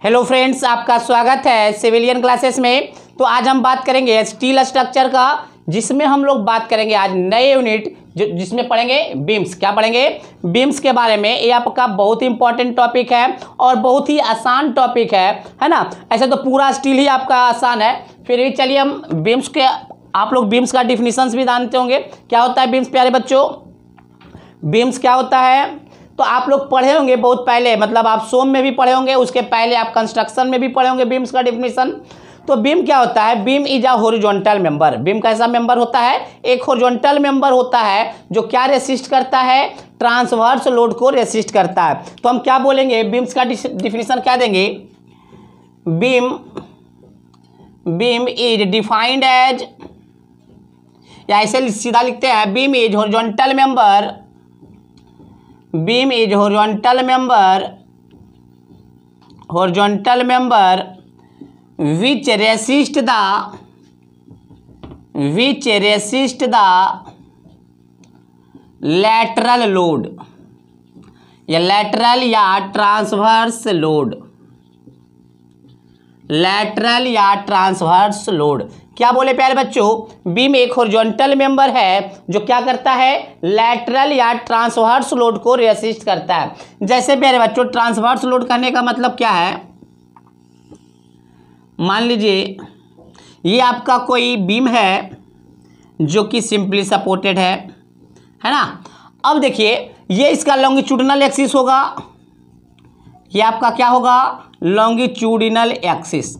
Hello friends, आपका स्वागत है सिविलियन क्लासेस में। तो आज हम बात करेंगे स्टील स्ट्रक्चर का, जिसमें हम लोग बात करेंगे आज नए यूनिट जिसमें पढ़ेंगे बीम्स। क्या पढ़ेंगे? बीम्स के बारे में। ये आपका बहुत ही इंपॉर्टेंट टॉपिक है और बहुत ही आसान टॉपिक है ना। ऐसे तो पूरा स्टील ही आपका आसान है, फिर भी चलिए हम बीम्स के, आप लोग बीम्स का डिफिनीशंस भी जानते होंगे। क्या होता है बीम्स प्यारे बच्चों? बीम्स क्या होता है तो आप लोग पढ़े होंगे बहुत पहले, मतलब आप सोम में भी पढ़े होंगे, उसके पहले आप कंस्ट्रक्शन में भी पढ़े होंगे बीम्स का डिफिनीशन। तो बीम क्या होता है? Beam is a horizontal member. Beam कैसा मेंबर होता है? एक हॉरिजॉन्टल मेंबर होता है जो क्या रेसिस्ट करता है? ट्रांसवर्स लोड को रेसिस्ट करता है। तो हम क्या बोलेंगे? बीम्स का डिफिनीशन क्या देंगे? बीम इज डिफाइंड एज, या ऐसे सीधा लिखते हैं, beam is horizontal member, beam is horizontal member which resist the lateral load, या lateral या ट्रांसवर्स लोड, lateral या ट्रांसवर्स लोड। क्या बोले प्यारे बच्चों? बीम एक हॉरिजॉन्टल मेंबर है जो क्या करता है? लैटरल या ट्रांसवर्स लोड को रेसिस्ट करता है। जैसे प्यारे बच्चों, ट्रांसवर्स लोड करने का मतलब क्या है? मान लीजिए ये आपका कोई बीम है जो कि सिंपली सपोर्टेड है ना। अब देखिए ये इसका लॉन्गिट्यूडिनल एक्सिस होगा, ये आपका क्या होगा? Longitudinal axis.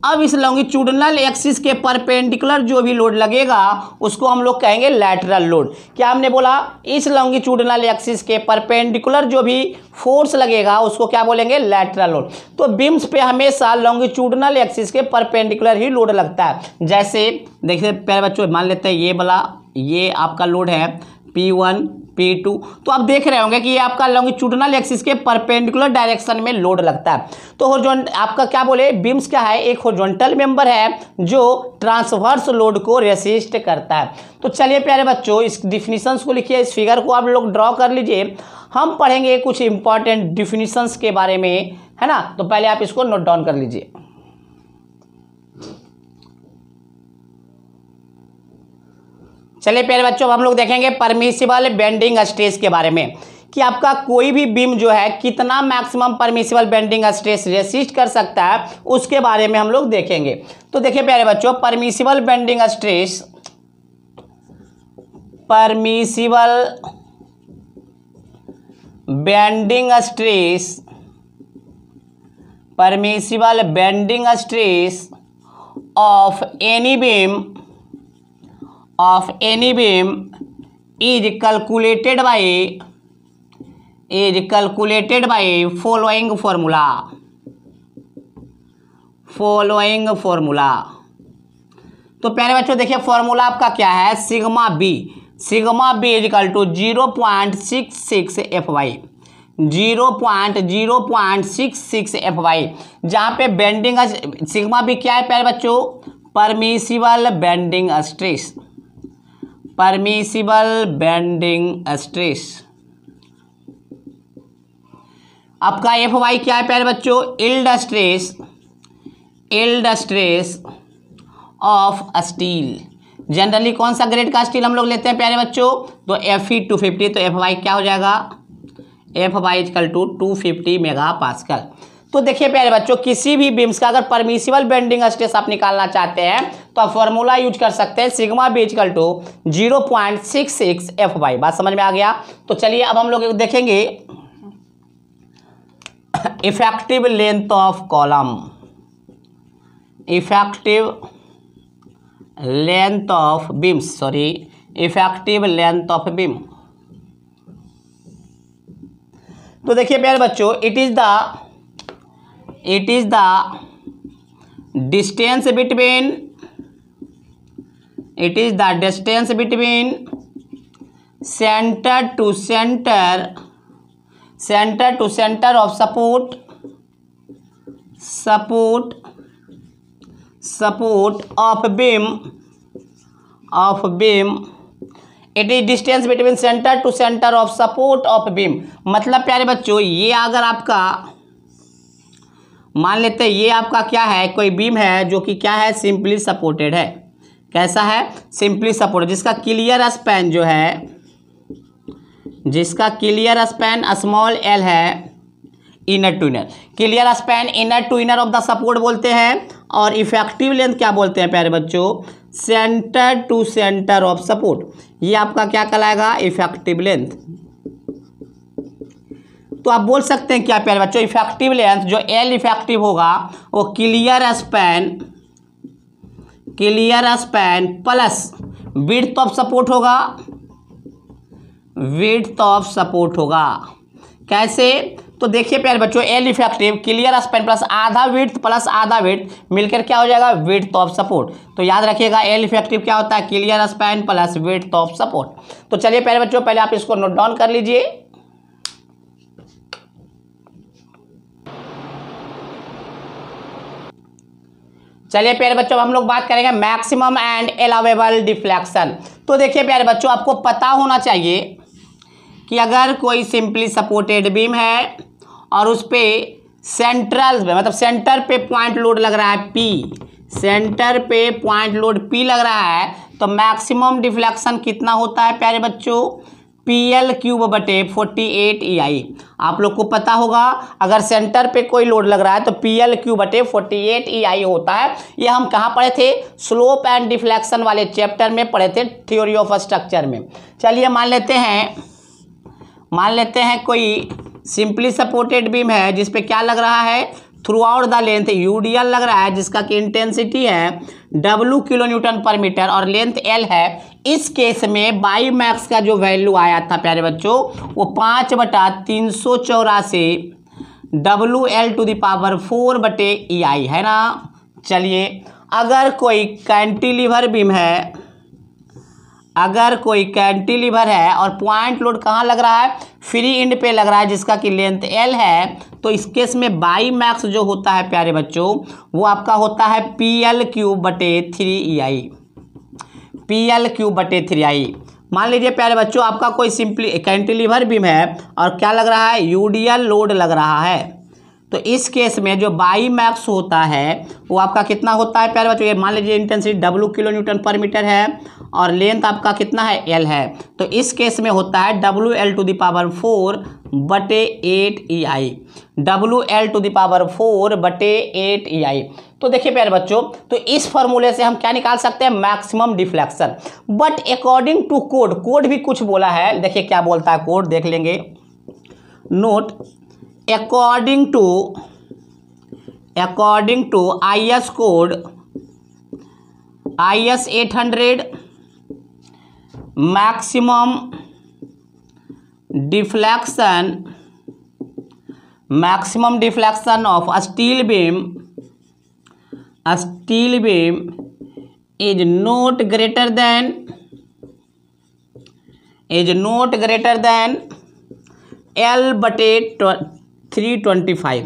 अब इस लॉन्गिट्यूडिनल एक्सिस के परपेंडिकुलर जो भी लोड लगेगा उसको हम लोग कहेंगे लैटरल लोड। क्या हमने बोला? इस लॉन्गिट्यूडिनल एक्सिस के परपेंडिकुलर जो भी फोर्स लगेगा उसको क्या बोलेंगे? Lateral load. तो बीम्स पे हमेशा लॉन्गिट्यूडिनल एक्सिस के परपेंडिकुलर ही लोड लगता है। जैसे देखिए प्यारे बच्चों, मान लेते हैं ये आपका लोड है P1 P2, तो आप देख रहे होंगे कि ये आपका लॉन्गिट्यूडिनल एक्सिस के परपेंडिकुलर डायरेक्शन में लोड लगता है। तो आपका क्या बोले? बीम्स क्या है? एक हॉरिजॉन्टल मेंबर है जो ट्रांसवर्स लोड को रेसिस्ट करता है। तो चलिए प्यारे बच्चों, इस डिफिनीशंस को लिखिए, इस फिगर को आप लोग ड्रॉ कर लीजिए। हम पढ़ेंगे कुछ इंपॉर्टेंट डिफिनीशंस के बारे में, है ना। तो पहले आप इसको नोट डाउन कर लीजिए। चलिए प्यारे बच्चों, हम लोग देखेंगे परमिसिबल बेंडिंग स्ट्रेस के बारे में, कि आपका कोई भी बीम जो है कितना maximum permissible bending stress resist कर सकता है, उसके बारे में हम लोग देखेंगे। तो देखिए प्यारे बच्चों, permissible bending stress of any beam is calculated by following formula। तो प्यारे बच्चों देखिए फॉर्मूला आपका क्या है? Sigma b equal to 0.66 FY, 0.66 FY, जहाँ पे बेंडिंग सिग्मा बी क्या है प्यारे बच्चों? Permissible bending stress. आपका FY क्या है प्यारे बच्चों? Yield stress of steel. Generally कौन सा ग्रेड का स्टील हम लोग लेते हैं प्यारे बच्चों? तो Fe 250। तो FY क्या हो जाएगा? FY equal to 250 megapascal. तो देखिए प्यारे बच्चों, किसी भी बीम्स का अगर परमिसिबल बेंडिंग स्ट्रेस आप निकालना चाहते हैं तो आप फॉर्मूला यूज कर सकते हैं, sigma b equal to 0.66 FY। बात समझ में आ गया? तो चलिए अब हम लोग देखेंगे effective length of column, effective length of beam. तो देखिए प्यारे बच्चों, it is the distance between center to center of support of beam it is distance between centre to centre of support of beam. मतलब प्यारे बच्चों, ये अगर आपका मान लेते हैं ये आपका क्या है, कोई बीम है जो कि क्या है, सिंपली सपोर्टेड है। कैसा है, सिंपली सपोर्टेड, जिसका क्लियर स्पैन जो है, जिसका क्लियर स्पैन स्मॉल एल है, inner to inner. Clear span inner to inner of the support बोलते हैं, और इफेक्टिव लेंथ क्या बोलते हैं प्यारे बच्चों, centre to centre of support. ये आपका क्या कहलाएगा, इफेक्टिव लेंथ। तो आप बोल सकते हैं क्या प्यारे बच्चों, इफेक्टिव लेंथ जो एल इफेक्टिव होगा वो clear span plus width of support होगा, विड्थ ऑफ सपोर्ट होगा। कैसे, तो देखिए प्यारे बच्चों, L effective clear span plus आधा विड्थ प्लस आधा विड्थ मिलकर क्या हो जाएगा, विड्थ ऑफ सपोर्ट। तो याद रखिएगा एल इफेक्टिव क्या होता है, clear span plus width of support. तो चलिए प्यारे बच्चों, पहले आप इसको नोट डाउन कर लीजिए। चलिए प्यारे बच्चों, हम लोग बात करेंगे मैक्सिमम एंड अलाउएबल डिफ्लेक्शन। तो देखिए प्यारे बच्चों, आपको पता होना चाहिए कि अगर कोई सिंपली सपोर्टेड बीम है और उस पे सेंट्रल में, मतलब सेंटर पे पॉइंट लोड लग रहा है पी, सेंटर पे पॉइंट लोड पी लग रहा है, तो मैक्सिमम डिफ्लेक्शन कितना होता है प्यारे बच्चों, PL³/48 EI। आप लोग को पता होगा, अगर सेंटर पे कोई लोड लग रहा है तो PL³/48 EI होता है। ये हम कहाँ पढ़े थे, स्लोप एंड डिफ्लेक्शन वाले चैप्टर में पढ़े थे, थ्योरी ऑफ स्ट्रक्चर में। चलिए मान लेते हैं कोई सिंपली सपोर्टेड बीम है जिसपे क्या लग रहा है, through out the length UDL लग रहा है, जिसका कि इंटेंसिटी है W kN/मीटर और लेंथ L है। इस केस में बाई मैक्स का जो वैल्यू आया था प्यारे बच्चों, वो 5/384 WL⁴/EI है ना। चलिए, अगर कोई कैंटिलीवर बीम है, अगर कोई कैंटिलीवर है और पॉइंट लोड कहाँ लग रहा है, फ्री एंड पे लग रहा है, जिसका कि लेंथ L है, तो इस केस में बाई मैक्स जो होता है प्यारे बच्चों, वो आपका होता है PL³/3EI, PL³/3EI। मान लीजिए प्यारे बच्चों, आपका कोई सिंपली कैंटिलीवर बीम है और क्या लग रहा है, यूडीएल लोड लग रहा है। तो इस केस में जो बाई मैक्स होता है वो आपका कितना होता है प्यारे बच्चों, ये मान लीजिए इंटेंसिटी W kN/मीटर है और लेंथ आपका कितना है, L है। तो इस केस में होता है WL⁴/8 EI, WL⁴/8 EI। तो देखिए प्यारे बच्चों, तो इस फॉर्मूले से हम क्या निकाल सकते हैं, maximum deflection. But according to code भी कुछ बोला है, देखिए क्या बोलता है कोड, देख लेंगे। Note, according to IS code, IS 800, maximum deflection of steel beam is not greater than L/325।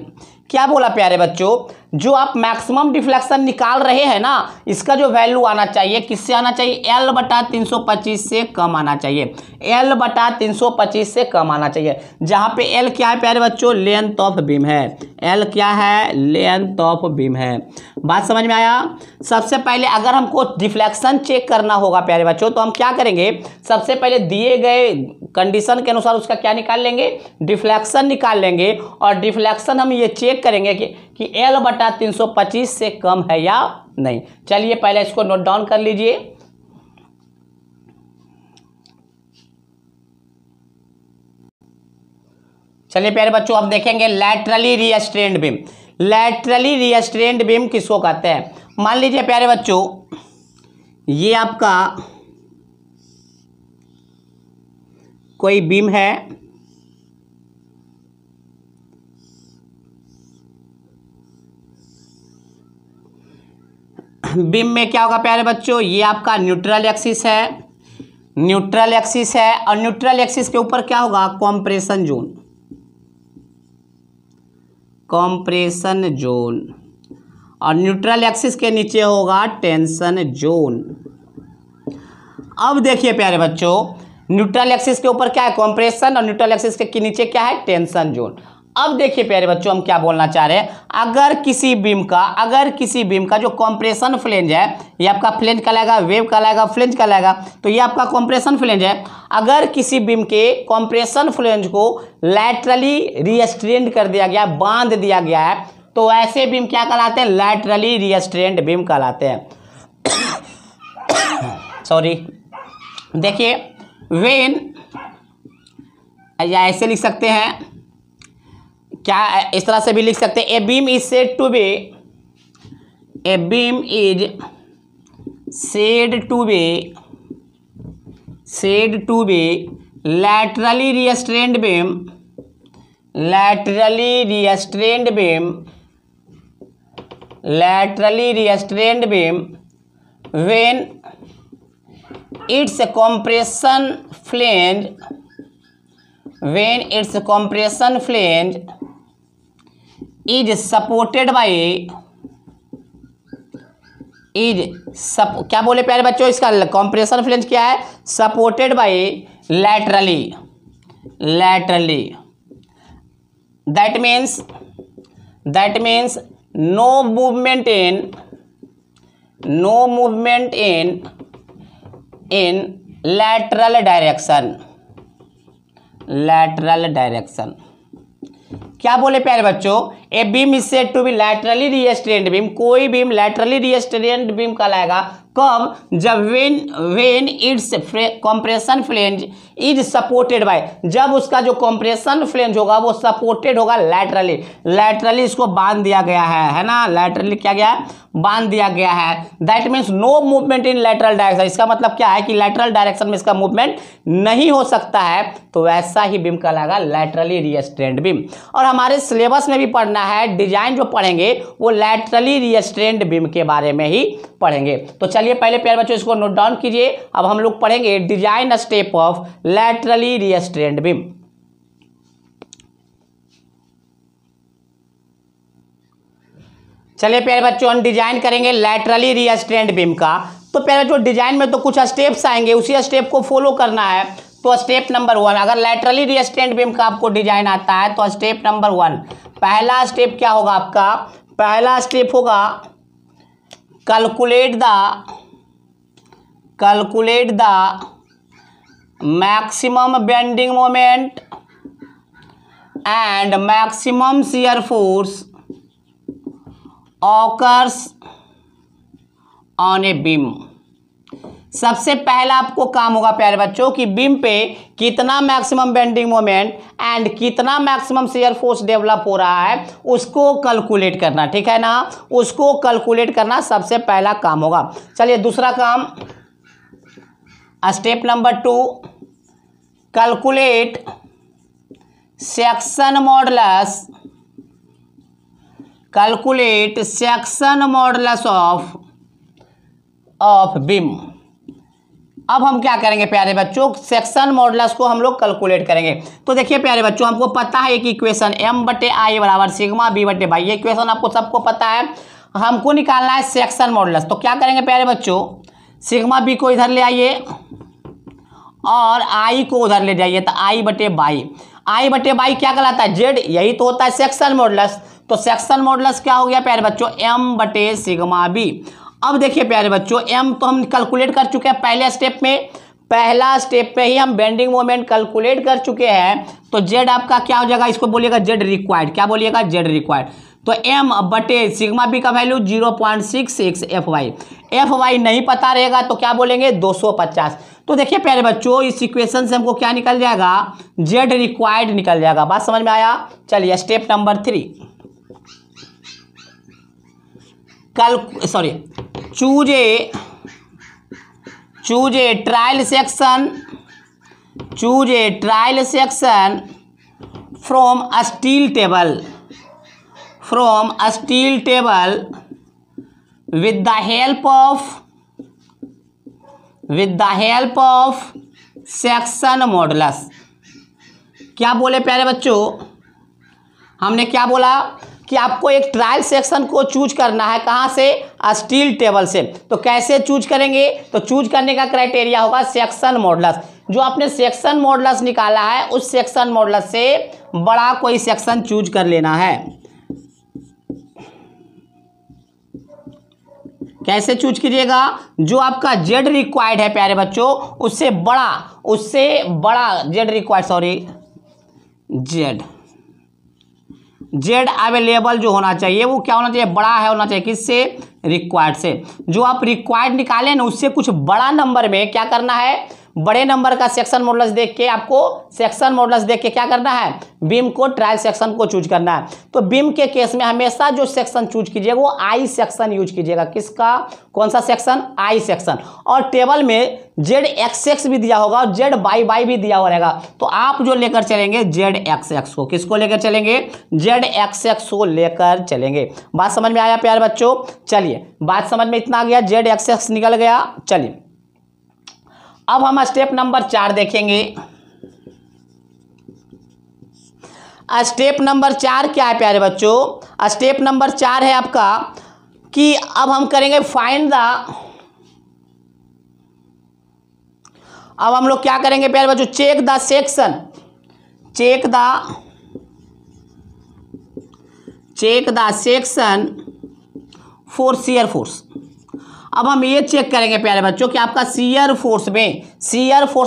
क्या बोला प्यारे बच्चों, जो आप मैक्सिमम डिफ्लेक्शन निकाल रहे हैं ना, इसका जो वैल्यू आना चाहिए, किससे आना चाहिए, L/325 से कम आना चाहिए, L/325 से कम आना चाहिए। जहां पे L क्या है प्यारे बच्चों, लेंथ ऑफ बीम है, L क्या है, लेंथ ऑफ बीम है। बात समझ में आया। सबसे पहले अगर हमको डिफ्लेक्शन चेक करना होगा प्यारे बच्चों, तो हम क्या करेंगे, सबसे पहले दिए गए कंडीशन के अनुसार उसका क्या निकाल लेंगे, डिफ्लेक्शन निकाल लेंगे, और डिफ्लेक्शन हम ये चेक करेंगे कि L/325 से कम है या नहीं। चलिए पहले इसको नोट डाउन कर लीजिए। चलिए प्यारे बच्चों, अब देखेंगे laterally restrained beam. Laterally restrained beam किसको कहते हैं, मान लीजिए प्यारे बच्चों, ये आपका कोई बीम है, बीम में क्या होगा प्यारे बच्चों, ये आपका न्यूट्रल एक्सिस है, और न्यूट्रल एक्सिस के ऊपर क्या होगा, कॉम्प्रेशन जोन, और न्यूट्रल एक्सिस के नीचे होगा टेंशन जोन। अब देखिए प्यारे बच्चों, न्यूट्रल एक्सिस के ऊपर क्या है, कॉम्प्रेशन, और न्यूट्रल एक्सिस के नीचे क्या है, टेंशन जोन। अब देखिए प्यारे बच्चों, हम क्या बोलना चाह रहे हैं, अगर किसी बीम का जो कॉम्प्रेशन फ्लेंज है, ये आपका फ्लेंज कहलाएगा, वेव कहलाएगा, फ्लेंज कहलाएगा, तो ये आपका कॉम्प्रेशन फ्लेंज है। अगर किसी बीम के कॉम्प्रेशन फ्लेंज को लैटरली रिस्ट्रेंड कर दिया गया, बांध दिया गया है, तो ऐसे बीम क्या कहलाते हैं, लैटरली रिस्ट्रेंड बीम कहलाते हैं। सॉरी, देखिए व्हेन, या ऐसे लिख सकते हैं, क्या इस तरह से भी लिख सकते हैं, a beam is said to be laterally restrained beam when its compression flange is supported by क्या बोले प्यारे बच्चों, इसका कंप्रेशन फ्लेंज क्या है, supported by laterally, that means no movement in lateral direction। क्या बोले प्यारे बच्चों, a beam is said to be laterally restrained beam, कोई बीम लैटरली रिस्ट्रेंड बीम कहलाएगा कब, जब when its compression flange is supported by, जब उसका जो कंप्रेशन फ्लेंज होगा वो सपोर्टेड होगा लैटरली इसको बांध दिया गया है ना, लैटरली क्या गया है, बांध दिया गया है। That means no movement in lateral direction, इसका मतलब क्या है कि लैटरल डायरेक्शन में इसका मूवमेंट नहीं हो सकता है, तो ऐसा ही बीम कहलाएगा लैटरली रिस्ट्रेंड बीम। और हमारे सिलेबस में भी पढ़ना है, डिजाइन जो पढ़ेंगे वो लैटरली रिस्ट्रेंड बीम के बारे में ही पढ़ेंगे। तो चलिए पहले प्यारे बच्चों इसको नोट डाउन कीजिए। अब हम लोग पढ़ेंगे design step of laterally restrained beam. चलिए प्यारे बच्चों हम डिजाइन करेंगे लैटरली रिस्ट्रेंड बीम का। तो प्यारे बच्चों डिजाइन में तो कुछ स्टेप्स आएंगे, उसी स्टेप को फॉलो करना है। तो स्टेप नंबर 1, अगर लैटरली रिस्ट्रेंड बीम का आपको डिजाइन आता है तो स्टेप नंबर 1, पहला स्टेप क्या होगा आपका, पहला स्टेप होगा calculate the maximum bending moment and maximum shear force occurs on a beam. सबसे पहला आपको काम होगा प्यारे बच्चों कि बीम पे कितना मैक्सिमम बेंडिंग मोमेंट एंड कितना मैक्सिमम शियर फोर्स डेवलप हो रहा है उसको कैलकुलेट करना, ठीक है ना, उसको कैलकुलेट करना सबसे पहला काम होगा। चलिए दूसरा काम, step number 2, calculate section modulus of beam. अब हम क्या करेंगे प्यारे बच्चों, सेक्शन मॉडुलस को हम लोग कैलकुलेट करेंगे। तो देखिए प्यारे बच्चों हमको पता है कि इक्वेशन m/i बराबर सिग्मा b/बाई, ये इक्वेशन आपको सबको पता है। हमको निकालना है सेक्शन मॉडुलस। तो क्या करेंगे प्यारे बच्चों, सिग्मा b को इधर ले आइए और i को उधर ले जाइए, तो i/बाई क्या कहलाता है, z, यही तो होता है सेक्शन मॉडुलस। तो सेक्शन मॉडुलस क्या हो गया प्यारे बच्चों, m/सिग्मा b। अब देखिए प्यारे बच्चों m तो हम कैलकुलेट कर चुके हैं पहले स्टेप में, पहला स्टेप पे ही हम बेंडिंग मोमेंट कैलकुलेट कर चुके हैं। तो z आपका क्या हो जाएगा, इसको बोलिएगा z रिक्वायर्ड, क्या बोलिएगा, z रिक्वायर्ड। तो m/सिग्मा b का वैल्यू 0.66 fy नहीं पता रहेगा तो क्या बोलेंगे 250। तो देखिए प्यारे बच्चों इस इक्वेशन से हमको क्या निकल जाएगा, z रिक्वायर्ड निकल जाएगा। बात समझ में आया। चलिए step number 3, choose a trial section from a steel table with the help of section modulus। क्या बोले प्यारे बच्चों, हमने क्या बोला कि आपको एक ट्रायल सेक्शन को चूज करना है, कहाँ से, स्टील टेबल से। तो कैसे चूज करेंगे, तो चूज करने का क्राइटेरिया होगा सेक्शन मॉडुलस। जो आपने सेक्शन मॉडुलस निकाला है उस सेक्शन मॉडुलस से बड़ा कोई सेक्शन चूज कर लेना है। कैसे चूज कीजिएगा? जो आपका जेड रिक्वायर्ड है प्यारे बच्चों, उससे बड़ा Z required, sorry Z available जो होना चाहिए वो क्या होना चाहिए? बड़ा है होना चाहिए। किससे? रिक्वायर्ड से। जो आप रिक्वायर्ड निकाले ना उससे कुछ बड़ा नंबर में क्या करना है? बड़े नंबर का सेक्शन मॉडुलस देख के आपको सेक्शन मॉडुलस देख के क्या करना है? बीम को, ट्रायल सेक्शन को चूज करना है। तो बीम के केस में हमेशा जो सेक्शन चूज कीजिएगा वो आई सेक्शन यूज कीजिएगा। किसका? कौन सा सेक्शन? I section. और टेबल में जेड एक्स एक्स भी दिया होगा और जेड बाई बाई भी दिया हुआ रहेगा, तो आप जो लेकर चलेंगे जेड एक्स एक्स को। किसको लेकर चलेंगे? जेड एक्स एक्स को लेकर चलेंगे। बात समझ में आया प्यारे बच्चों? चलिए, बात समझ में इतना आ गया, जेड एक्स एक्स निकल गया। चलिए अब हम स्टेप नंबर 4 देखेंगे। स्टेप नंबर 4 क्या है प्यारे बच्चों? स्टेप नंबर 4 है आपका कि अब हम करेंगे फाइंड द, अब हम लोग क्या करेंगे प्यारे बच्चों? Check the section for shear force. अब हम ये चेक करेंगे प्यारे बच्चों कि आपका शियर फोर्स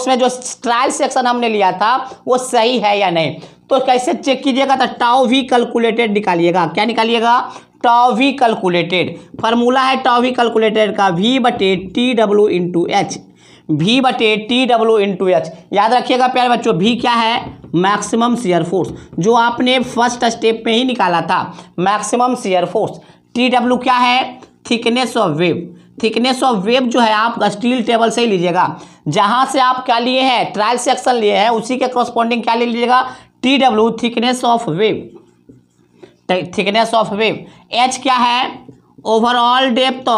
में जो ट्रायल सेक्शन हमने लिया था वो सही है या नहीं। तो कैसे चेक कीजिएगा? तो टाउ वी कैलकुलेटेड निकालिएगा। क्या निकालिएगा? Tau we calculated. फार्मूला है टाउ वी कैलकुलेटेड का V/TW into H. V/TW into H. याद रखिएगा प्यारे बच्चों, V क्या है? मैक्सिमम शियर फोर्स, जो आपने फर्स्ट स्टेप में ही निकाला था, मैक्सिमम शियर फोर्स। TW क्या है? Thickness of wave. Thickness of wave जो है आप स्टील टेबल से ही लीजिएगा। जहां से आप क्या लिए हैं? ट्रायल सेक्शन लिए हैं, उसी के कॉरस्पॉन्डिंग क्या ले लीजिएगा? TW, thickness of wave. H क्या है? Overall depth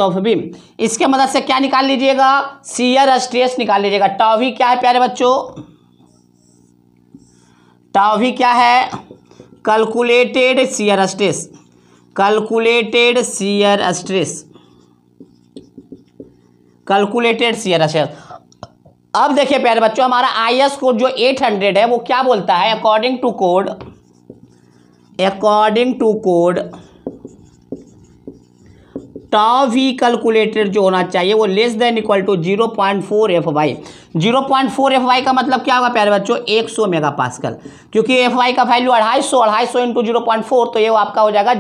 of beam. इसके मदद से क्या निकाल लीजिएगा? शियर स्ट्रेस निकाल लीजिएगा। टाउ वी क्या है प्यारे बच्चों? टाउ वी क्या है? Calculated shear stress. अब देखिए प्यारे बच्चों, हमारा IS कोड जो 800 है वो क्या बोलता है? According to code tau we calculated जो होना चाहिए वो less than equal to 0.4 FY। 0.4 FY का मतलब क्या होगा प्यारे बच्चों? 100 मेगापास्कल। क्योंकि FY का वैल्यू 250 इंटू 0.4, तो ये आपका हो जाएगा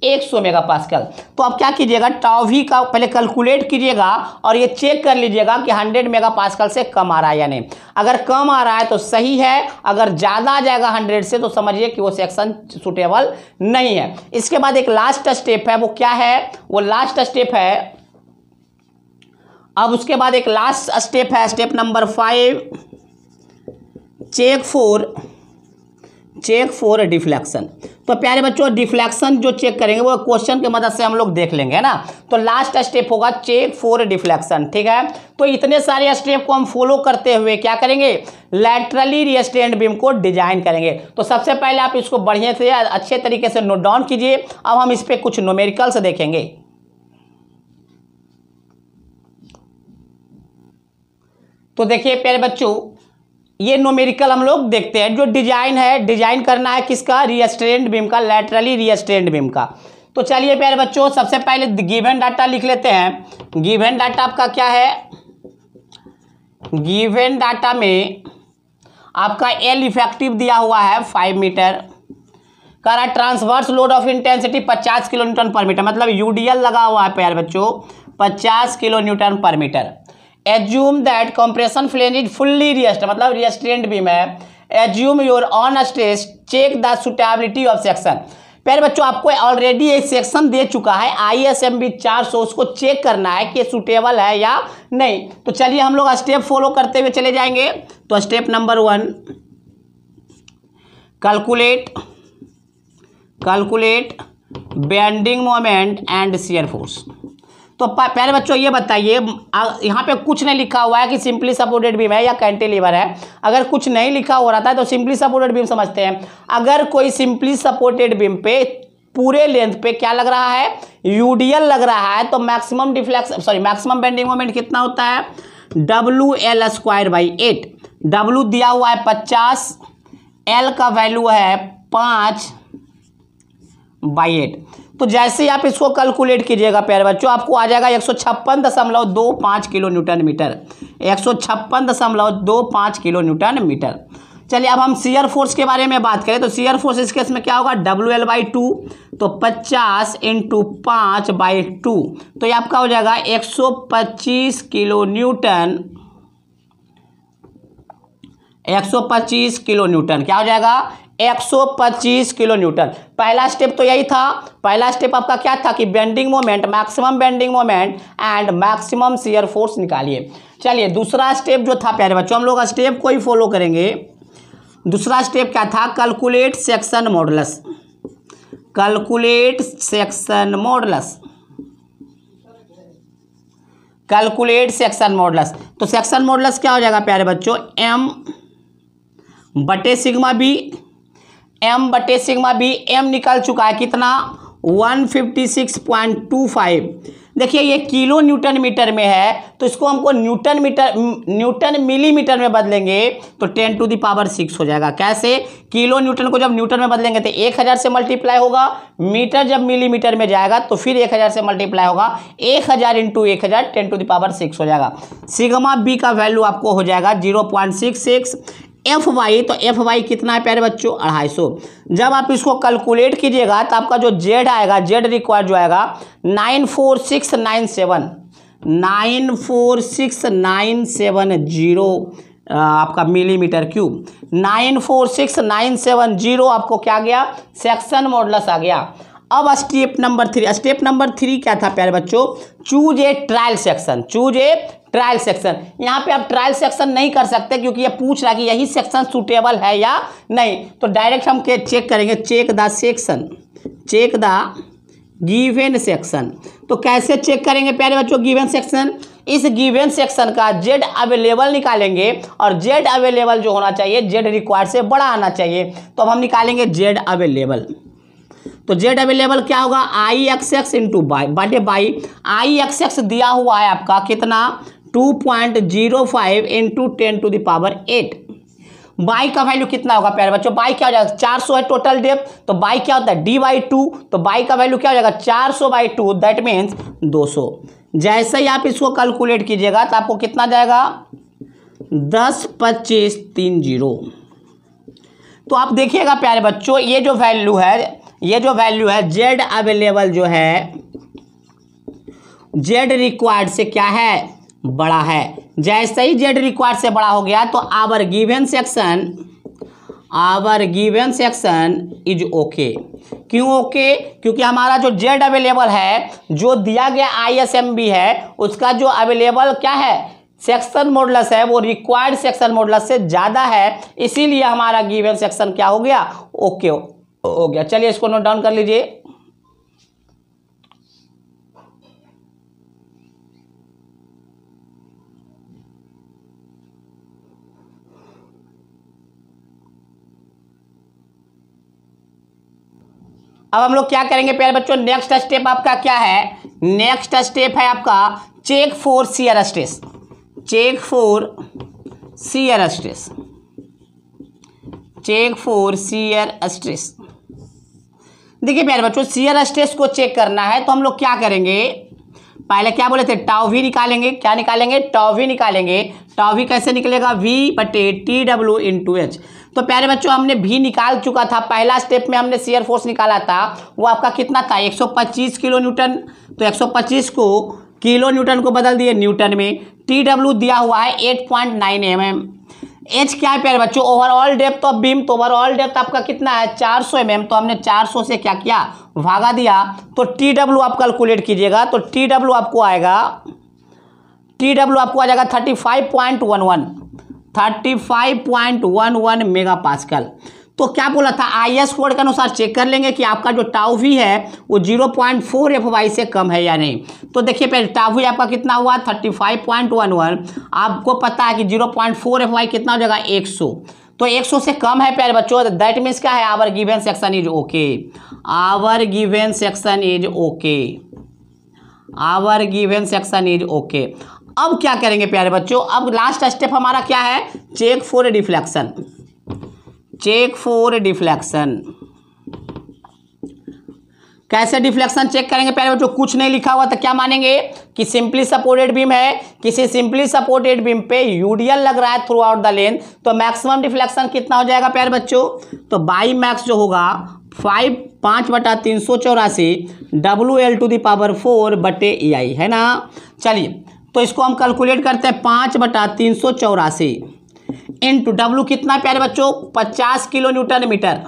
100 मेगापास्कल। तो आप क्या कीजिएगा? टाउ वी का पहले कैलकुलेट कीजिएगा और ये चेक कर लीजिएगा कि 100 मेगापास्कल से कम आ रहा है या नहीं। अगर कम आ रहा है तो सही है, अगर ज़्यादा आ जाएगा 100 से तो समझिए कि वो सेक्शन सूटेबल नहीं है। इसके बाद एक लास्ट स्टेप है, वो क्या है? वो लास्ट स्टेप है। अब उसके बाद एक लास्ट स्टेप है, step number 5, check for deflection. तो प्यारे बच्चों, डिफ्लेक्शन जो चेक करेंगे वो क्वेश्चन की मदद से हम लोग देख लेंगे, है ना। तो लास्ट स्टेप होगा चेक फॉर डिफ्लेक्शन, ठीक है। तो इतने सारे स्टेप को हम फॉलो करते हुए क्या करेंगे? लैटरली रिस्ट्रेंड बीम को डिजाइन करेंगे। तो सबसे पहले आप इसको बढ़िया से अच्छे तरीके से नोट डाउन कीजिए। अब हम इस पर कुछ न्यूमेरिकल्स देखेंगे। तो देखिए प्यारे बच्चों, ये न्यूमेरिकल हम लोग देखते हैं। जो डिजाइन है, डिजाइन करना है किसका? रिस्ट्रेंड बीम का, लैटरली रिस्ट्रेंड बीम का। तो चलिए प्यारे बच्चों, सबसे पहले गिवन डाटा लिख लेते हैं। गिवन डाटा आपका क्या है? गिवन डाटा में आपका एल इफेक्टिव दिया हुआ है 5 मीटर, कह रहा है transverse load of intensity 50 kilo newton per metre, मतलब यूडीएल लगा हुआ है प्यारे बच्चों 50 kilo newton per metre. Assume that compression flange is fully restrained, मतलब रिस्ट्रेंड बीम है। Assume your own stress, check the suitability of section. प्यारे बच्चों, आपको ऑलरेडी एक सेक्शन दे चुका है ISMB 400, उसको चेक करना है कि सूटेबल है या नहीं। तो चलिए हम लोग स्टेप फॉलो करते हुए चले जाएंगे। तो step number 1, calculate bending moment and shear force. तो प्यारे बच्चों ये बताइए, यहाँ पे कुछ नहीं लिखा हुआ है कि सिंपली सपोर्टेड बीम है या कैंटिलीवर है। अगर कुछ नहीं लिखा हो रहा था तो सिंपली सपोर्टेड बीम समझते हैं। अगर कोई सिंपली सपोर्टेड बीम पे पूरे लेंथ पे क्या लग रहा है, यूडीएल लग रहा है, तो मैक्सिमम मैक्सिमम बेंडिंग मोमेंट कितना होता है, WL²/8। W दिया हुआ है 50, L का वैल्यू है 5/8। तो जैसे ही आप इसको कैलकुलेट कीजिएगा प्यारे बच्चों, आपको आ जाएगा 156.25 kilo newton metre, 156.25 kilo newton metre. चलिए अब हम शियर फोर्स के बारे में बात करें तो शियर फोर्स इस केस में क्या होगा, WL/2, तो 50 × 5/2, तो ये आपका हो जाएगा 125 किलो न्यूटन, 125 किलो न्यूटन। क्या हो जाएगा, 125 किलो न्यूटन। पहला स्टेप तो यही था, पहला स्टेप आपका क्या था कि bending moment, maximum bending moment and maximum shear force निकालिए। चलिए दूसरा स्टेप जो था प्यारे बच्चों, हम लोग स्टेप को ही फॉलो करेंगे। दूसरा स्टेप क्या था, calculate section modulus, calculate section modulus, calculate section modulus. तो सेक्शन मॉडुलस क्या हो जाएगा प्यारे बच्चों, M/σb, M/σb, M निकल चुका है कितना, 156.25। देखिए ये किलो न्यूटन मीटर में है, तो इसको हमको न्यूटन मिलीमीटर में बदलेंगे तो 10⁶ हो जाएगा। कैसे, किलो न्यूटन को जब न्यूटन में बदलेंगे तो 1000 से मल्टीप्लाई होगा, मीटर जब मिलीमीटर में जाएगा तो फिर 1000 से मल्टीप्लाई होगा, 1000 × 1000 10⁶ हो जाएगा। सिग्मा बी का वैल्यू आपको हो जाएगा 0.66। FY, तो FY कितना है प्यारे बच्चों, 250। जब आप इसको कैलकुलेट कीजिएगा तो आपका जो Z आएगा, Z रिक्वायर्ड जो आएगा 94697, 946,970 आपका मिलीमीटर क्यूब, 946,970 आपको क्या गया, सेक्शन मॉडुलस आ गया। अब स्टेप नंबर 3, स्टेप नंबर 3 क्या था प्यारे बच्चों, choose a trial section, choose a trial section. यहाँ पे आप ट्रायल सेक्शन नहीं कर सकते क्योंकि ये पूछ रहा है कि यही सेक्शन सूटेबल है या नहीं, तो डायरेक्ट हम चेक करेंगे, check the section, check the given section. तो कैसे चेक करेंगे प्यारे बच्चों गिवन सेक्शन, इस गिवन सेक्शन का Z अवेलेबल निकालेंगे और Z अवेलेबल जो होना चाहिए Z रिक्वायर्ड से बड़ा आना चाहिए, तो अब हम निकालेंगे Z अवेलेबल। तो Z अवेलेबल क्या होगा, IXX × बाई, IXX दिया हुआ है आपका कितना, 2.05 × 10⁸। बाई का वैल्यू कितना होगा प्यारे बच्चों, बाई क्या हो जाएगा, 400 है टोटल डेप्थ, तो बाई क्या होता है D/2, तो बाई का वैल्यू क्या हो जाएगा 400/2, दैट मीन्स 200। जैसे ही आप इसको कैलकुलेट कीजिएगा तो आपको कितना जाएगा, 10.2530। तो आप देखिएगा प्यारे बच्चों, ये जो वैल्यू है Z अवेलेबल जो है, Z रिक्वायर्ड से क्या है, बड़ा है। जैसे ही Z रिक्वायर्ड से बड़ा हो गया तो our given section is okay. क्यों ओके, क्योंकि हमारा जो Z अवेलेबल है, जो दिया गया ISMB है, उसका जो अवेलेबल क्या है, सेक्शन मॉडुलस है, वो रिक्वायर्ड सेक्शन मॉडुलस से ज़्यादा है, इसीलिए हमारा गिवन सेक्शन क्या हो गया, ओके हो गया। चलिए इसको नोट डाउन कर लीजिए। अब हम लोग क्या करेंगे प्यारे बच्चों, नेक्स्ट स्टेप आपका क्या है, नेक्स्ट स्टेप है आपका check for shear stress, check for shear stress, check for shear stress. देखिए प्यारे बच्चों, शियर स्ट्रेस को चेक करना है तो हम लोग क्या करेंगे, पहले क्या बोले थे, टाउ वी निकालेंगे। क्या निकालेंगे, टाउ वी निकालेंगे। टाउ वी कैसे निकलेगा, V/TW × H। तो प्यारे बच्चों हमने भी निकाल चुका था, पहला स्टेप में हमने शियर फोर्स निकाला था, वो आपका कितना था, 125 किलो न्यूटन। तो 125 को किलो न्यूटन को बदल दिए न्यूटन में। TW दिया हुआ है 8.9 mm। H क्या है प्यारे बच्चों, ओवरऑल डेप्थ ऑफ बीम, तो ओवरऑल डेप्थ आपका कितना है 400 mm, तो हमने 400 से क्या किया, भागा दिया। तो TW आप कैलकुलेट कीजिएगा, तो TW आपको आ जाएगा 35.11 मेगापास्कल। तो क्या बोला था, IS कोड के अनुसार चेक कर लेंगे कि आपका जो टाउ वी है वो 0.4 FY से कम है या नहीं। तो देखिए पहले टाउ वी आपका कितना हुआ, 35.11। आपको पता है कि 0.4 FY कितना हो जाएगा, 100। तो 100 से कम है प्यारे बच्चों, दैट मीन्स क्या है, our given section is okay, our given section is okay, our given section is okay. अब क्या करेंगे प्यारे बच्चों, अब लास्ट स्टेप हमारा क्या है, check for deflection, check for deflection. कैसे डिफ्लेक्शन चेक करेंगे प्यारे बच्चों, कुछ नहीं लिखा हुआ तो क्या मानेंगे कि सिंपली सपोर्टेड बीम है, किसी सिंपली सपोर्टेड बीम पे यूडीएल लग रहा है थ्रू आउट द लेंथ, तो मैक्सिमम डिफ्लेक्शन कितना हो जाएगा प्यारे बच्चों, तो बाई मैक्स जो होगा 5/384 WL⁴/EI है ना। चलिए तो इसको हम कैलकुलेट करते हैं, 5/384 इंटू W कितना प्यारे बच्चों, 50 kilo newton metre,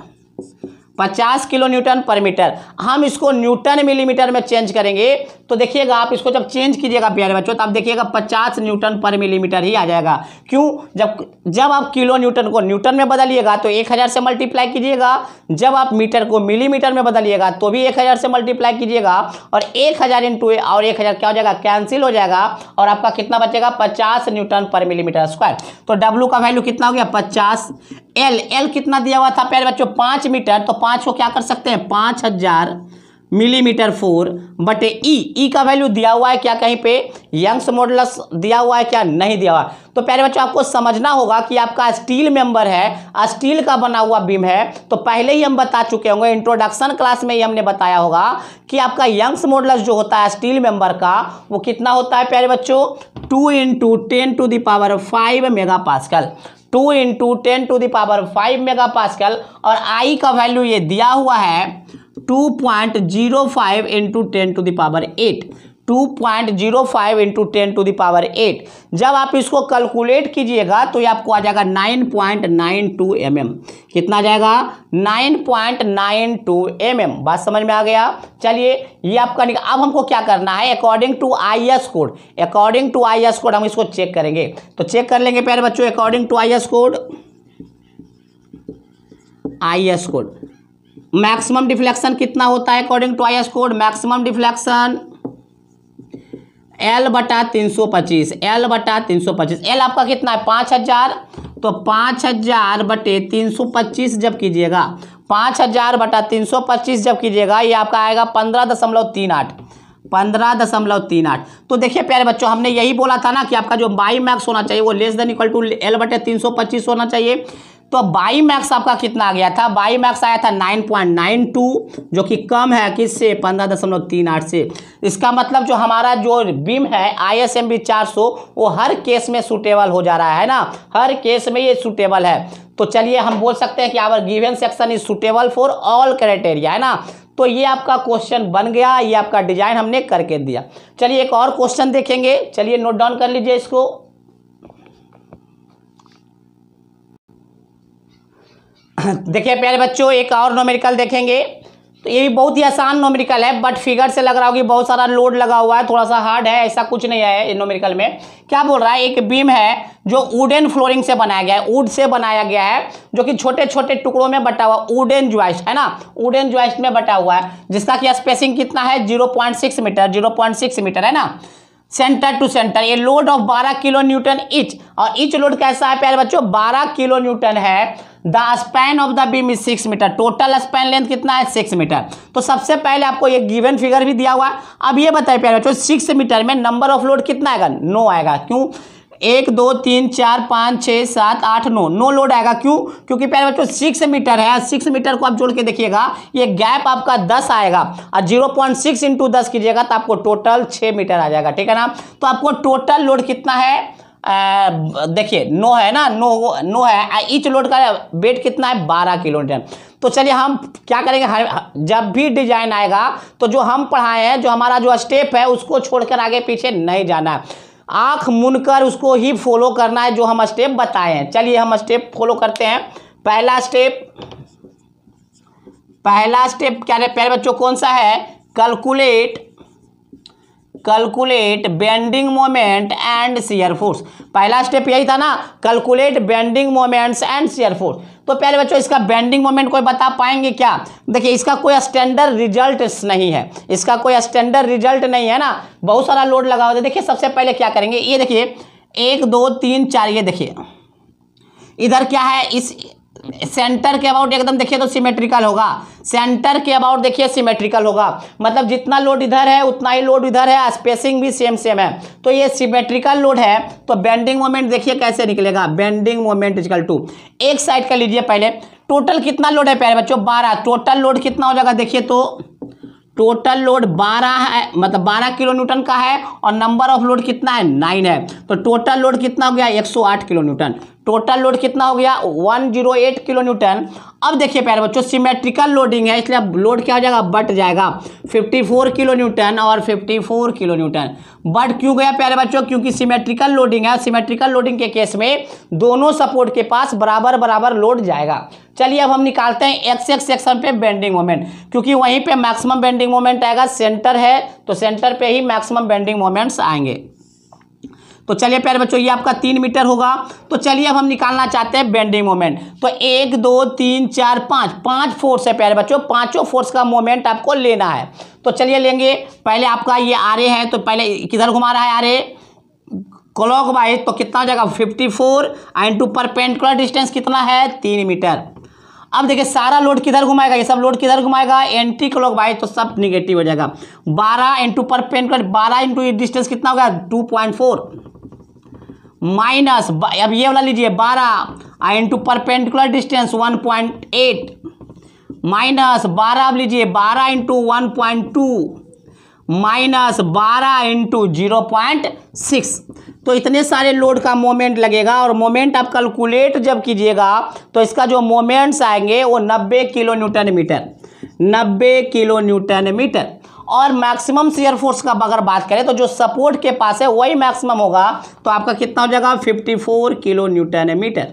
50 kilo newton per metre. हम इसको न्यूटन मिलीमीटर में चेंज करेंगे, तो देखिएगा आप इसको जब चेंज कीजिएगा प्यारे बच्चों, तब देखिएगा 50 न्यूटन पर मिलीमीटर ही आ जाएगा। क्यों, जब आप किलो न्यूटन को न्यूटन में बदलिएगा तो 1000 से मल्टीप्लाई कीजिएगा, जब आप मीटर को मिलीमीटर में बदलिएगा तो भी 1000 से मल्टीप्लाई कीजिएगा, और 1000 इंटू और 1000 क्या हो जाएगा, कैंसिल हो जाएगा, और आपका कितना बचेगा, 50 न्यूटन पर मिलीमीटर स्क्वायर। तो W का वैल्यू कितना हो गया, 50। L कितना दिया हुआ था प्यारे बच्चों, 5 मीटर, तो 5 को क्या कर सकते हैं, 5000 मिलीमीटर 4 बटे ई का वैल्यू दिया हुआ है क्या, कहीं पे यंग्स मॉडुलस दिया हुआ है क्या, नहीं दिया हुआ। तो प्यारे बच्चों आपको समझना होगा कि आपका स्टील मेंबर है, स्टील का बना हुआ बीम है, तो पहले ही हम बता चुके होंगे, इंट्रोडक्शन क्लास में ही हमने बताया होगा कि आपका यंग्स मॉडुलस जो होता है स्टील मेंबर का, वो कितना होता है प्यारे बच्चों, 2 × 10⁵ मेगापास्कल, 2 × 10⁵ मेगापास्कल, और आई का वैल्यू ये दिया हुआ है 2.05 × 10⁸, 2.05 × 10⁸। जब आप इसको कैलकुलेट कीजिएगा तो ये आपको आ जाएगा 9.92 mm। कितना आ जाएगा, 9.92 mm। बात समझ में आ गया। चलिए ये आपका अब हमको क्या करना है, according to IS code, according to IS code हम इसको चेक करेंगे। तो चेक कर लेंगे प्यारे बच्चों, according to IS code, IS code maximum deflection कितना होता है according to IS code, maximum deflection L/325, L/325। L आपका कितना है, 5000, तो 5000/325 जब कीजिएगा, 5000/325 जब कीजिएगा, ये आपका आएगा 15.38, 15.38। तो देखिए प्यारे बच्चों, हमने यही बोला था ना कि आपका जो बाई मैक्स होना चाहिए वो less than equal to L/325 होना चाहिए। तो बाई मैक्स आपका कितना आ गया था, बाई मैक्स आया था 9.92, जो कि कम है किससे, 15.38 से। इसका मतलब जो हमारा जो बीम है ISMB 400 वो हर केस में सूटेबल हो जा रहा है ना, हर केस में ये सूटेबल है। तो चलिए हम बोल सकते हैं कि our given section is suitable for all criteria, है ना। तो ये आपका क्वेश्चन बन गया, ये आपका डिजाइन हमने करके दिया। चलिए एक और क्वेश्चन देखेंगे, चलिए नोट डाउन कर लीजिए इसको। देखिए प्यारे बच्चों, एक और न्यूमेरिकल देखेंगे, तो ये भी बहुत ही आसान न्यूमेरिकल है, बट फिगर से लग रहा होगा बहुत सारा लोड लगा हुआ है, थोड़ा सा हार्ड है, ऐसा कुछ नहीं है। न्यूमेरिकल में क्या बोल रहा है, एक बीम है जो वुडन फ्लोरिंग से बनाया गया है, वुड से बनाया गया है, जो कि छोटे छोटे टुकड़ों में बटा हुआ, वुडन जॉइस्ट है ना, वुडन जॉइस्ट में बटा हुआ है, जिसका कि स्पेसिंग कितना है, 0.6 मीटर, 0.6 मीटर है ना, सेंटर टू सेंटर। ये load of 12 kilo newton each, और इच लोड कैसा है प्यारे बच्चों, 12 किलो न्यूटन है। The span of the beam is 6 metre, total span length कितना है, 6 मीटर। तो सबसे पहले आपको ये गिवन फिगर भी दिया हुआ है। अब ये बताइए प्यारे बच्चों, 6 मीटर में नंबर ऑफ लोड कितना आएगा, 9 आएगा। क्यों, 1 2 3 4 5 6 7 8 9 लोड आएगा। क्यों, क्योंकि प्यारे बच्चों 6 मीटर है, 6 मीटर को आप जोड़ के देखिएगा, ये गैप आपका 10 आएगा, और 0.6 × 10 कीजिएगा तो आपको टोटल 6 मीटर आ जाएगा, ठीक है ना। तो आपको टोटल लोड कितना है, देखिए 9 है ना, 9 है। इच लोड का वेट कितना है, 12 किलो न्यूटन। तो चलिए हम क्या करेंगे, जब भी डिजाइन आएगा तो जो हम पढ़ाए हैं, जो हमारा जो स्टेप है, उसको छोड़कर आगे पीछे नहीं जाना है, आंख मुनकर उसको ही फॉलो करना है जो हम स्टेप बताए हैं। चलिए हम स्टेप फॉलो करते हैं। पहला स्टेप क्या है प्यारे बच्चों, कौन सा है, calculate bending moment and shear force. पहला स्टेप यही था ना, calculate bending moments and shear force. तो प्यारे बच्चों इसका बेंडिंग मोमेंट कोई बता पाएंगे क्या, देखिए इसका कोई स्टैंडर्ड रिजल्ट नहीं है, इसका कोई स्टैंडर्ड रिजल्ट नहीं है ना, बहुत सारा लोड लगा हुआ है। देखिए सबसे पहले क्या करेंगे, ये देखिए 1 2 3 4, ये देखिए इधर क्या है, इस सेंटर के अबाउट एकदम देखिए तो सिमेट्रिकल होगा, सेंटर के अबाउट देखिए सिमेट्रिकल होगा, मतलब जितना लोड इधर है उतना ही लोड इधर है, स्पेसिंग भी सेम सेम है, तो ये सिमेट्रिकल लोड है। तो बेंडिंग मोमेंट देखिए कैसे निकलेगा, बेंडिंग मोमेंट इक्वल टू, एक साइड का लीजिए पहले, टोटल कितना लोड है प्यारे बच्चों 12, टोटल लोड कितना हो जाएगा देखिए तो टोटल लोड 12 है, मतलब 12 किलो न्यूटन का है, और नंबर ऑफ लोड कितना है 9 है, तो टोटल लोड कितना हो गया 108 किलो न्यूटन, टोटल लोड कितना हो गया 108 किलो न्यूटन। अब देखिए प्यारे बच्चों सिमेट्रिकल लोडिंग है, इसलिए अब लोड क्या हो जाएगा, बट जाएगा 54 किलो न्यूटन और 54 किलो न्यूटन। बट क्यों गया प्यारे बच्चों, क्योंकि सिमेट्रिकल लोडिंग है, सिमेट्रिकल लोडिंग के केस में दोनों सपोर्ट के पास बराबर बराबर लोड जाएगा। चलिए अब हम निकालते हैं एक्स एक्स सेक्शन पे बेंडिंग मोमेंट, क्योंकि वहीं पे मैक्सिमम बेंडिंग मोमेंट आएगा, सेंटर है तो सेंटर पे ही मैक्सिमम बेंडिंग मोमेंट्स आएंगे। तो चलिए प्यारे बच्चों ये आपका 3 मीटर होगा। तो चलिए अब हम निकालना चाहते हैं बेंडिंग मोमेंट। तो 1 2 3 4 5 फोर्स है प्यारे बच्चों, पांचों फोर्स का मोमेंट आपको लेना है। तो चलिए लेंगे, पहले आपका ये आरे है तो पहले किधर घुमा रहा है आरे, क्लॉकवाइज, तो कितना हो जाएगा 54 इंटू परपेंडिकुलर डिस्टेंस कितना है 3 मीटर। अब देखिए सारा लोड किधर घुमाएगा, ये सब लोड किधर घुमाएगा एंटी क्लॉकवाइज, तो सब निगेटिव हो जाएगा। 12 इंटू परपेंडिकुलर, 12 इंटू डिस्टेंस कितना होगा 2.4 माइनस, अब ये वाला लीजिए 12 इंटू परपेंडिकुलर डिस्टेंस 1.8 माइनस 12, अब लीजिए 12 इंटू 1.2 माइनस 12 इंटू 0.6। तो इतने सारे लोड का मोमेंट लगेगा, और मोमेंट आप कैलकुलेट जब कीजिएगा तो इसका जो मोमेंट्स आएंगे वो 90 kilo newton metre, 90 kilo newton metre. और मैक्सिमम शियर फोर्स का अगर बात करें तो जो सपोर्ट के पास है वही मैक्सिमम होगा, तो आपका कितना हो जाएगा 54 kilo newton metre,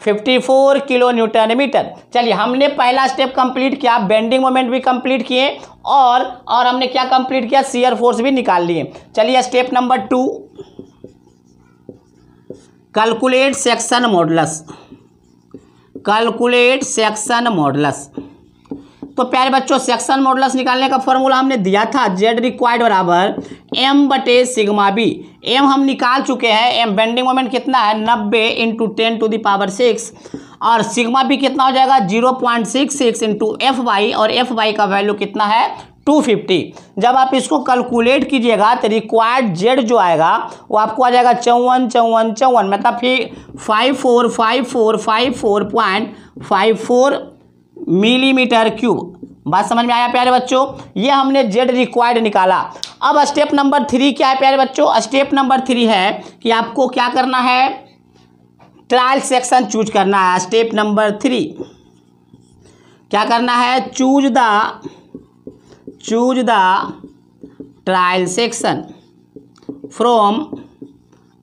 54 kilo newton metre. चलिए हमने पहला स्टेप कंप्लीट किया, बेंडिंग मोमेंट भी कंप्लीट किए, और हमने क्या कंप्लीट किया, शियर फोर्स भी निकाल लिए। चलिए step number 2, calculate section modulus, calculate section modulus. तो प्यारे बच्चों सेक्शन मॉडुलस निकालने का फॉर्मूला हमने दिया था, जेड रिक्वायर्ड बराबर m/σb। m हम निकाल चुके हैं, m बेंडिंग मोमेंट कितना है 90 इंटू 10⁶, और सिग्मा भी कितना हो जाएगा 0.66 इंटू FY, और FY का वैल्यू कितना है 250। जब आप इसको कैलकुलेट कीजिएगा तो रिक्वायर्ड जेड जो आएगा वो आपको आ जाएगा 54, मतलब फिर 545454.54 मिलीमीटर क्यूब। बात समझ में आया प्यारे बच्चों, ये हमने जेड रिक्वायर्ड निकाला। अब स्टेप नंबर 3 क्या है प्यारे बच्चों, स्टेप नंबर 3 है कि आपको क्या करना है, ट्रायल सेक्शन चूज करना है। स्टेप नंबर 3 क्या करना है, choose the trial section from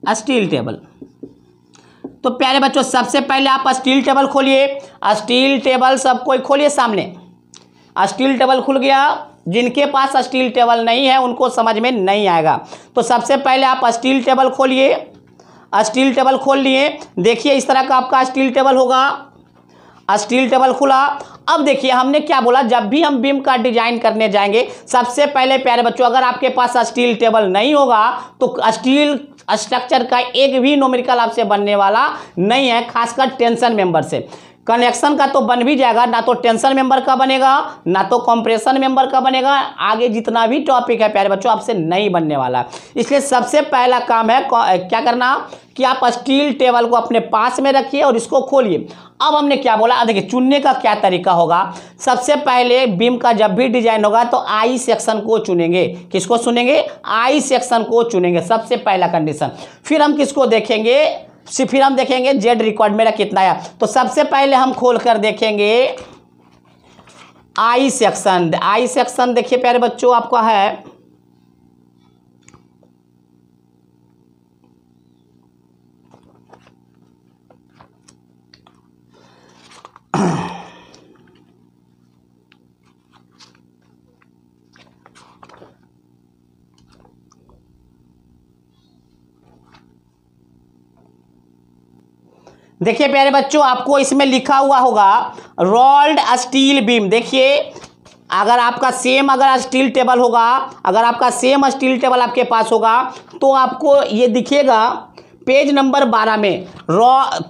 steel table. तो प्यारे बच्चों सबसे पहले आप स्टील टेबल खोलिए, स्टील टेबल सब कोई खोलिए सामने। स्टील टेबल खुल गया, जिनके पास स्टील टेबल नहीं है उनको समझ में नहीं आएगा। तो सबसे पहले आप स्टील टेबल खोलिए, स्टील टेबल खोल लिए, देखिए इस तरह का आपका स्टील टेबल होगा। स्टील टेबल खुला। अब देखिए हमने क्या बोला, जब भी हम बीम का डिजाइन करने जाएंगे सबसे पहले प्यारे बच्चों अगर आपके पास स्टील टेबल नहीं होगा तो स्टील स्ट्रक्चर का एक भी न्यूमेरिकल आपसे बनने वाला नहीं है, खासकर टेंशन मेंबर से। कनेक्शन का तो बन भी जाएगा, ना तो टेंशन मेंबर का बनेगा ना तो कंप्रेशन मेंबर का बनेगा, आगे जितना भी टॉपिक है प्यारे बच्चों आपसे नहीं बनने वाला। इसलिए सबसे पहला काम है क्या करना कि आप स्टील टेबल को अपने पास में रखिए और इसको खोलिए। अब हमने क्या बोला, देखिए चुनने का क्या तरीका होगा। सबसे पहले बीम का जब भी डिजाइन होगा तो आई सेक्शन को चुनेंगे। किसको चुनेंगे, आई सेक्शन को चुनेंगे, सबसे पहला कंडीशन। फिर हम किसको देखेंगे, फिर हम देखेंगे जेड रिक्वायर्ड मेरा कितना है। तो सबसे पहले हम खोलकर देखेंगे आई सेक्शन। आई सेक्शन देखिए प्यारे बच्चों आपका है देखिए प्यारे बच्चों आपको इसमें लिखा हुआ होगा रोल्ड स्टील बीम। देखिए अगर आपका सेम अगर स्टील टेबल होगा, अगर आपका सेम स्टील टेबल आपके पास होगा तो आपको ये दिखेगा पेज नंबर 12 में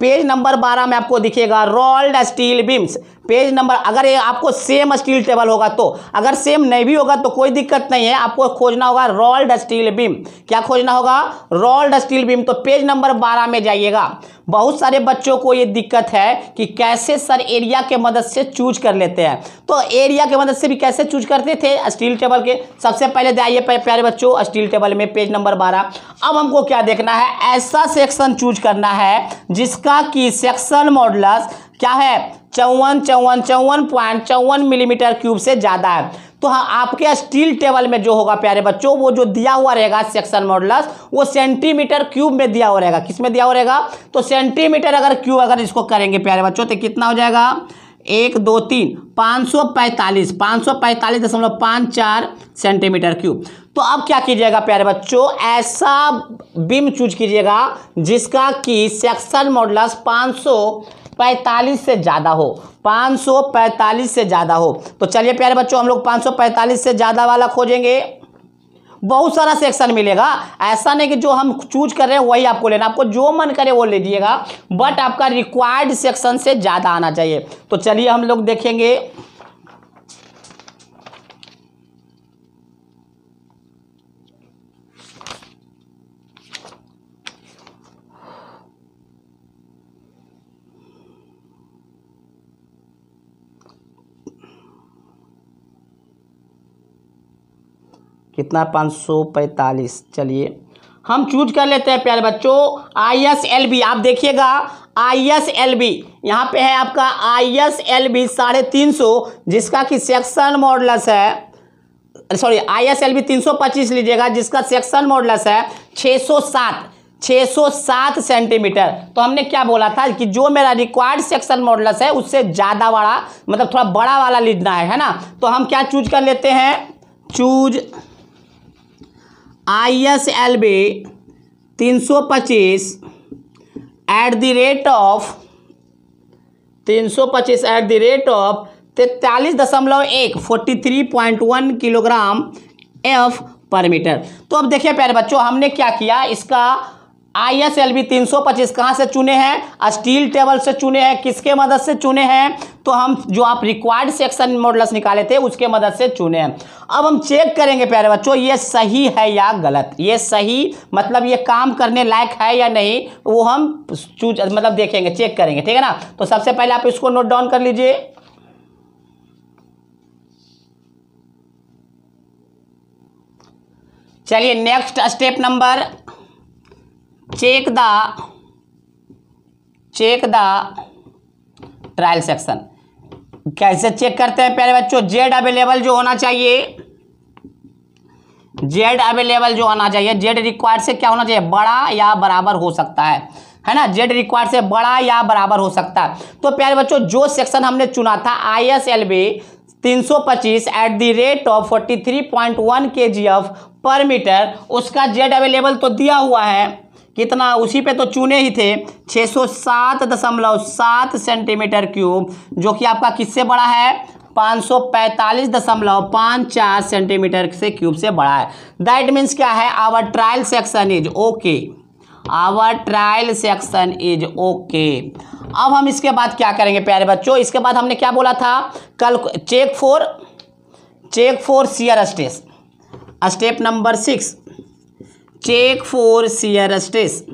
पेज नंबर 12 में आपको दिखेगा rolled steel beams. Page number, अगर ये आपको सेम स्टील टेबल होगा तो, अगर सेम नहीं भी होगा तो कोई दिक्कत नहीं है, आपको खोजना होगा रोल्ड स्टील बीम। क्या खोजना होगा? Rolled steel beam. तो पेज नंबर 12 में जाइएगा। बहुत सारे बच्चों को ये दिक्कत है कि कैसे सर एरिया के मदद से चूज कर लेते हैं। तो एरिया के मदद से भी कैसे चूज करते थे स्टील टेबल के? सबसे पहले जाइए प्यारे बच्चों स्टील टेबल में पेज नंबर 12। अब हमको क्या देखना है? ऐसा सेक्शन चूज करना है जिसका कि सेक्शन मॉडुलस क्या है? 54 मिलीमीटर क्यूब से ज़्यादा है। तो हाँ, आपके स्टील टेबल में जो होगा प्यारे बच्चों, वो जो दिया हुआ रहेगा सेक्शन मॉडुलस, वो सेंटीमीटर क्यूब में दिया हुआ रहेगा। किस में दिया हुआ रहेगा? तो सेंटीमीटर अगर क्यूब अगर इसको करेंगे प्यारे बच्चों तो कितना हो जाएगा? 1 2 3 545.54 सेंटीमीटर क्यूब। तो अब क्या कीजिएगा प्यारे बच्चों? ऐसा बीम चूज कीजिएगा जिसका कि सेक्शन मॉडुलस 545 से ज़्यादा हो, 545 से ज़्यादा हो। तो चलिए प्यारे बच्चों हम लोग 545 से ज़्यादा वाला खोजेंगे। बहुत सारा सेक्शन मिलेगा, ऐसा नहीं कि जो हम चूज कर रहे हैं वही आपको लेना, आपको जो मन करे वो लीजिएगा, बट आपका रिक्वायर्ड सेक्शन से ज़्यादा आना चाहिए। तो चलिए हम लोग देखेंगे। कितना? 545। चलिए हम चूज कर लेते हैं प्यारे बच्चों ISLB। आप देखिएगा ISLB यहाँ पे है आपका ISLB 350, जिसका कि सेक्शन मॉडुलस है, सॉरी ISLB 325 लीजिएगा, जिसका सेक्शन मॉडुलस है 607 सेंटीमीटर। तो हमने क्या बोला था कि जो मेरा रिक्वायर्ड सेक्शन मॉडुलस है उससे ज़्यादा बड़ा, मतलब थोड़ा बड़ा वाला लीजना है ना। तो हम क्या चूज कर लेते हैं? Choose ISLB 325 at the rate of 43.1 43.1 kilogram F पर मीटर। तो अब देखिए प्यारे बच्चों हमने क्या किया, इसका ISLB 325 कहाँ से चुने हैं? स्टील टेबल से चुने हैं। किसके मदद से चुने हैं? तो हम जो आप रिक्वायर्ड सेक्शन मॉडुलस निकाले थे उसके मदद से चुने हैं। अब हम चेक करेंगे प्यारे बच्चों ये सही है या गलत। ये सही मतलब ये काम करने लायक है या नहीं, वो हम चूज मतलब देखेंगे, चेक करेंगे, ठीक है ना। तो सबसे पहले आप इसको नोट डाउन कर लीजिए। चलिए next step number, check the trial section. कैसे चेक करते हैं प्यारे बच्चों? जेड अवेलेबल जो होना चाहिए, जेड अवेलेबल जो होना चाहिए, जेड रिक्वायर्ड से क्या होना चाहिए? बड़ा या बराबर हो सकता है ना। जेड रिक्वायर्ड से बड़ा या बराबर हो सकता है। तो प्यारे बच्चों जो सेक्शन हमने चुना था ISLB 325 at the rate of 43.1 kgf पर मीटर, उसका जेड अवेलेबल तो दिया हुआ है, कितना? उसी पे तो चुने ही थे 607.7 सेंटीमीटर क्यूब, जो कि आपका किससे बड़ा है? 545.54 सेंटीमीटर से क्यूब से बड़ा है। दैट मीन्स क्या है? Our trial section is okay, our trial section is okay. अब हम इसके बाद क्या करेंगे प्यारे बच्चों? इसके बाद हमने क्या बोला था कल? Check for shear stress. Step number 6, check for shear stress.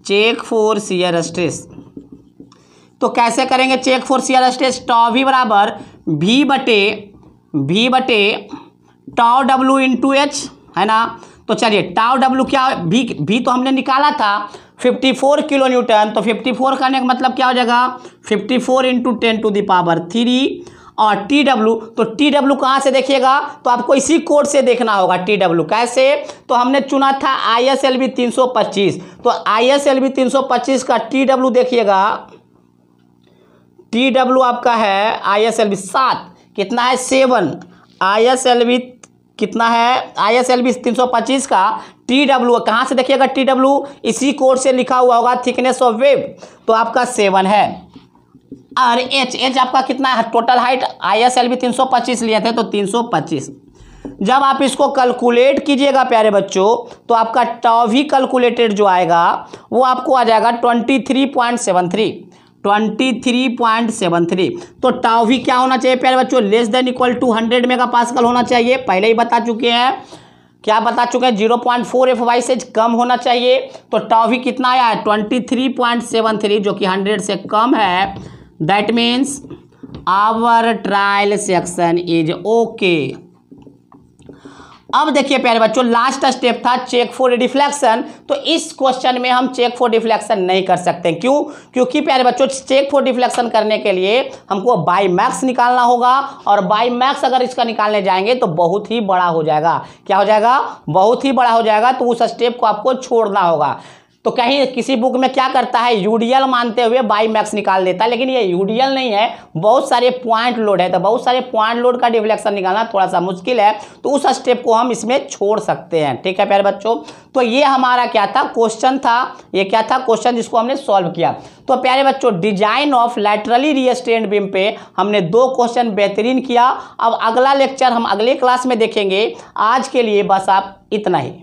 Check for shear stress तो कैसे करेंगे check for shear stress? Tau V बराबर V बटे टाउ W इंटू H, है ना। तो चलिए टाउ W क्या? V तो हमने निकाला था 54 किलो न्यूटन। तो 54 करने का मतलब क्या हो जाएगा? 54 इंटू 10⁻³ और TW, तो TW कहाँ से देखिएगा? तो आपको इसी कोड से देखना होगा TW। कैसे? तो हमने चुना था ISLB 325, तो ISLB 325 का TW देखिएगा, TW आपका है ISLB 7, कितना है? 7। ISLB कितना है? ISLB 325 का TW कहाँ से देखिएगा? TW इसी कोड से लिखा हुआ होगा, थिकनेस ऑफ वेब, तो आपका 7 है। और H आपका कितना है? टोटल हाइट ISLB 325 लिए थे तो 325। जब आप इसको कैलकुलेट कीजिएगा प्यारे बच्चों तो आपका टाउ भी कैलकुलेटेड जो आएगा वो आपको आ जाएगा 23.73। 23.73। तो टाउ भी क्या होना चाहिए प्यारे बच्चों, less than equal to 100 megapascal होना चाहिए। पहले ही बता चुके हैं, क्या बता चुके हैं, 0.4 FY से कम होना चाहिए। तो टाउ भी कितना आया है 23.73 जो कि 100 से कम है। That means our trial section is okay. अब देखिए प्यारे बच्चों लास्ट स्टेप था चेक फॉर डिफ्लेक्शन। तो इस क्वेश्चन में हम चेक फॉर डिफ्लेक्शन नहीं कर सकते। क्यों? क्योंकि प्यारे बच्चों चेक फॉर डिफ्लेक्शन करने के लिए हमको बाई मैक्स निकालना होगा, और बाई मैक्स अगर इसका निकालने जाएंगे तो बहुत ही बड़ा हो जाएगा। क्या हो जाएगा? बहुत ही बड़ा हो जाएगा। तो उस स्टेप को आपको छोड़ना होगा। तो कहीं किसी बुक में क्या करता है, यूडीएल मानते हुए बाई मैक्स निकाल देता है, लेकिन ये यूडीएल नहीं है, बहुत सारे पॉइंट लोड है। तो बहुत सारे पॉइंट लोड का डिफ्लेक्शन निकालना थोड़ा सा मुश्किल है, तो उस स्टेप को हम इसमें छोड़ सकते हैं। ठीक है प्यारे बच्चों, तो ये हमारा क्या था, क्वेश्चन था। ये क्या था, क्वेश्चन जिसको हमने सॉल्व किया। तो प्यारे बच्चों डिजाइन ऑफ लैटरली रीस्ट्रेन्ड बीम पे हमने 2 क्वेश्चन बेहतरीन किया। अब अगला लेक्चर हम अगले क्लास में देखेंगे। आज के लिए बस आप इतना ही।